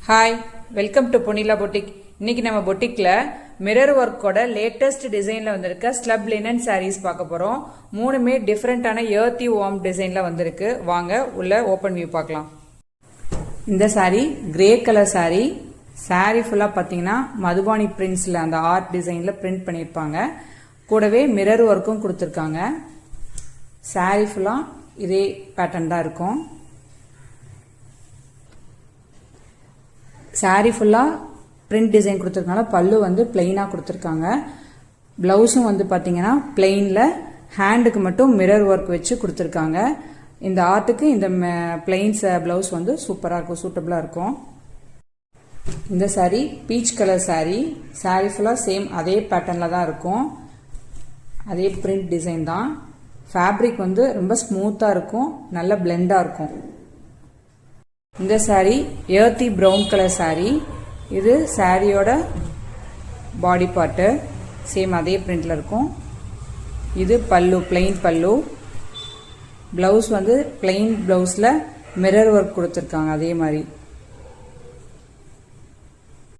Hi, welcome to Ponila boutique. இன்னைக்கு நம்ம பொட்டிக்ல mirror ஒர்க்கோட latest டிசைன்ல வந்திருக்க ஸ்லப் லினன் சாரீஸ் பார்க்க போறோம். மூணுமே டிஃப்ரெண்டான எர்த்தி வார்ம் டிசைன்ல வந்திருக்கு. வாங்க உள்ள ஓபன் வியூ பார்க்கலாம். இந்த sorry grey colour sorry. Sorry ஃபுல்லா பாத்தீங்கன்னா மதுபானி பிரிண்ட்ஸ்ல அந்த ஆர்ட் டிசைன்ல பிரிண்ட் பண்ணிருப்பாங்க. கூடவே மிரர் ஒர்க்கும் கொடுத்திருக்காங்க. சாரி ஃபுல்லா இதே பேட்டர்ன் தான் இருக்கும். சாரி ஃபுல்லா பிரிண்ட் டிசைன் கொடுத்துருக்கனால பல்லு வந்து பிளெயினா கொடுத்துருக்காங்க. பிளவுஸும் வந்து பாத்தீங்கன்னா பிளெயின்ல ஹேண்டுக்கு மட்டும் மிரர் ஒர்க் வச்சு கொடுத்துருக்காங்க. இந்த ஆர்ட்டுக்கு இந்த பிளெயின்ஸ் பிளவுஸ் வந்து சூப்பரா இருக்கும், சூட்டபிளா இருக்கும். இந்த sorry peach colour sorry. Sorry ஃபுல்லா சேம் அதே பேட்டர்ன்ல தான் இருக்கும். அதே பிரிண்ட் டிசைன் தான். ஃபேப்ரிக் வந்து ரொம்ப ஸ்மூத்தா இருக்கும், நல்ல பிளெண்டா இருக்கும். இந்த சாரி எர்த்தி பிரவுன் கலர் சாரி. இது சாரியோட பாடி பார்ட்டு சேம் அதே பிரிண்ட்ல இருக்கும். இது பல்லு, பிளெயின் பல்லு. பிளவுஸ் வந்து பிளெயின் பிளவுஸ்ல மிரர் ஒர்க் கொடுத்துருக்காங்க அதே மாதிரி.